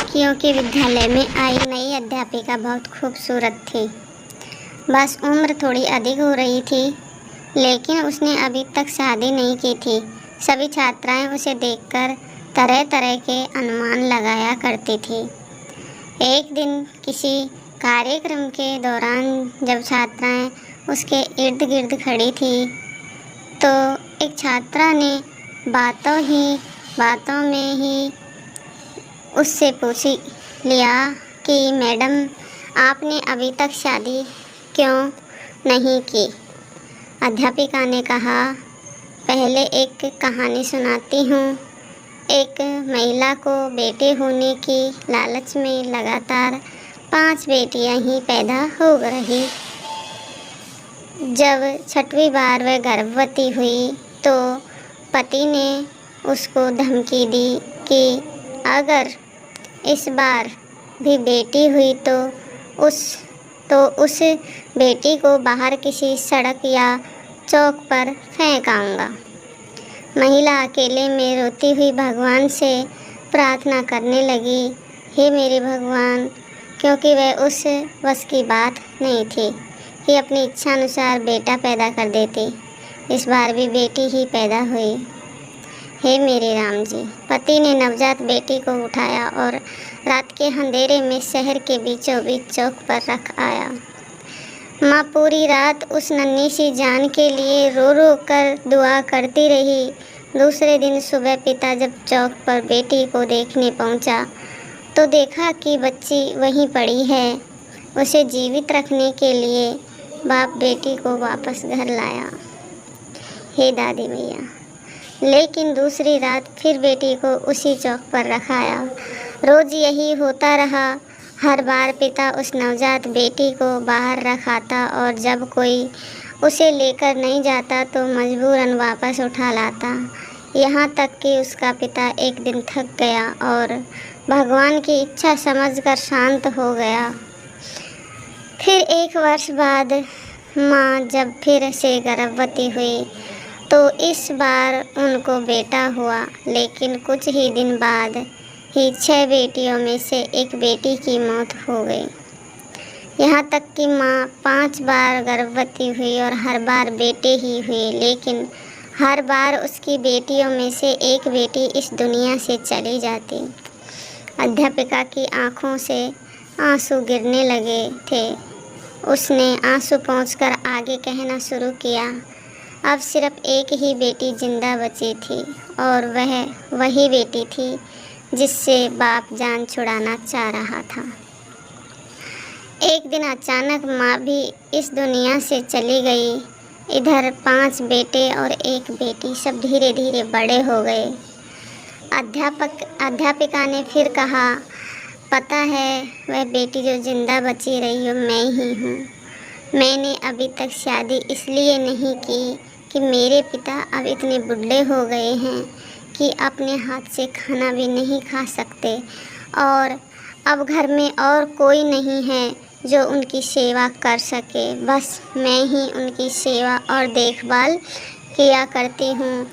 क्योंकि विद्यालय में आई नई अध्यापिका बहुत खूबसूरत थी। बस उम्र थोड़ी अधिक हो रही थी, लेकिन उसने अभी तक शादी नहीं की थी। सभी छात्राएं उसे देखकर तरह तरह के अनुमान लगाया करती थी। एक दिन किसी कार्यक्रम के दौरान जब छात्राएं उसके इर्द गिर्द खड़ी थी, तो एक छात्रा ने बातों में ही उससे पूछ लिया कि मैडम, आपने अभी तक शादी क्यों नहीं की? अध्यापिका ने कहा, पहले एक कहानी सुनाती हूँ। एक महिला को बेटे होने की लालच में लगातार 5 बेटियां ही पैदा हो रही। जब 6वीं बार वह गर्भवती हुई तो पति ने उसको धमकी दी कि अगर इस बार भी बेटी हुई तो उस बेटी को बाहर किसी सड़क या चौक पर फेंक आऊँगा। महिला अकेले में रोती हुई भगवान से प्रार्थना करने लगी, हे मेरे भगवान, क्योंकि वह उस बस की बात नहीं थी कि अपनी इच्छा अनुसार बेटा पैदा कर देती। इस बार भी बेटी ही पैदा हुई। हे मेरे राम जी। पति ने नवजात बेटी को उठाया और रात के अंधेरे में शहर के बीचों बीच चौक पर रख आया। माँ पूरी रात उस नन्ही सी जान के लिए रो रो कर दुआ करती रही। दूसरे दिन सुबह पिता जब चौक पर बेटी को देखने पहुंचा तो देखा कि बच्ची वहीं पड़ी है। उसे जीवित रखने के लिए बाप बेटी को वापस घर लाया। हे दादी मैया। लेकिन दूसरी रात फिर बेटी को उसी चौक पर रखाया। रोज़ यही होता रहा। हर बार पिता उस नवजात बेटी को बाहर रखाता और जब कोई उसे लेकर नहीं जाता तो मजबूरन वापस उठा लाता। यहाँ तक कि उसका पिता एक दिन थक गया और भगवान की इच्छा समझकर शांत हो गया। फिर 1 वर्ष बाद माँ जब फिर से गर्भवती हुई तो इस बार उनको बेटा हुआ, लेकिन कुछ ही दिन बाद ही 6 बेटियों में से एक बेटी की मौत हो गई। यहाँ तक कि माँ 5 बार गर्भवती हुई और हर बार बेटे ही हुए, लेकिन हर बार उसकी बेटियों में से एक बेटी इस दुनिया से चली जाती। अध्यापिका की आंखों से आंसू गिरने लगे थे। उसने आंसू पोंछकर आगे कहना शुरू किया, अब सिर्फ एक ही बेटी जिंदा बची थी और वह वही बेटी थी जिससे बाप जान छुड़ाना चाह रहा था। एक दिन अचानक माँ भी इस दुनिया से चली गई। इधर 5 बेटे और एक बेटी सब धीरे धीरे बड़े हो गए। अध्यापिका ने फिर कहा, पता है वह बेटी जो जिंदा बची रही हो मैं ही हूँ। मैंने अभी तक शादी इसलिए नहीं की कि मेरे पिता अब इतने बूढ़े हो गए हैं कि अपने हाथ से खाना भी नहीं खा सकते और अब घर में और कोई नहीं है जो उनकी सेवा कर सके। बस मैं ही उनकी सेवा और देखभाल किया करती हूँ।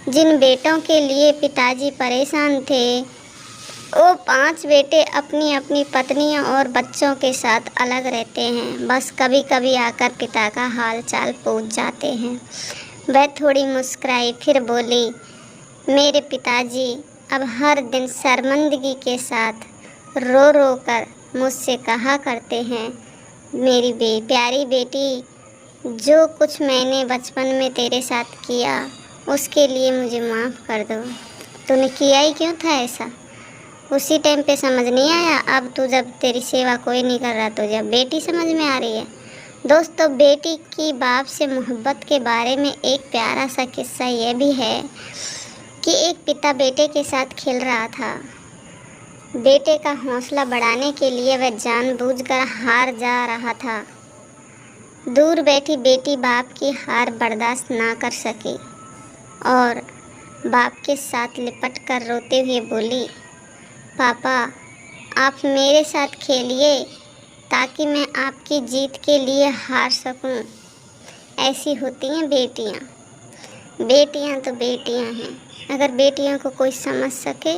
जिन बेटों के लिए पिताजी परेशान थे, वो 5 बेटे अपनी अपनी पत्नियों और बच्चों के साथ अलग रहते हैं। बस कभी कभी आकर पिता का हाल चाल पूछ जाते हैं। वह थोड़ी मुस्कुराई, फिर बोली, मेरे पिताजी अब हर दिन शर्मिंदगी के साथ रो रो कर मुझसे कहा करते हैं, मेरी प्यारी बेटी, जो कुछ मैंने बचपन में तेरे साथ किया उसके लिए मुझे माफ़ कर दो। तूने किया ही क्यों था ऐसा? उसी टाइम पे समझ नहीं आया? अब तू जब तेरी सेवा कोई नहीं कर रहा तो जब बेटी समझ में आ रही है। दोस्तों, बेटी की बाप से मोहब्बत के बारे में एक प्यारा सा किस्सा ये भी है कि एक पिता बेटे के साथ खेल रहा था। बेटे का हौसला बढ़ाने के लिए वह जानबूझकर हार जा रहा था। दूर बैठी बेटी बाप की हार बर्दाश्त ना कर सकी और बाप के साथ लिपट कर रोते हुए बोली, पापा आप मेरे साथ खेलिए ताकि मैं आपकी जीत के लिए हार सकूं। ऐसी होती हैं बेटियां। बेटियां तो बेटियां हैं। अगर बेटियों को कोई समझ सके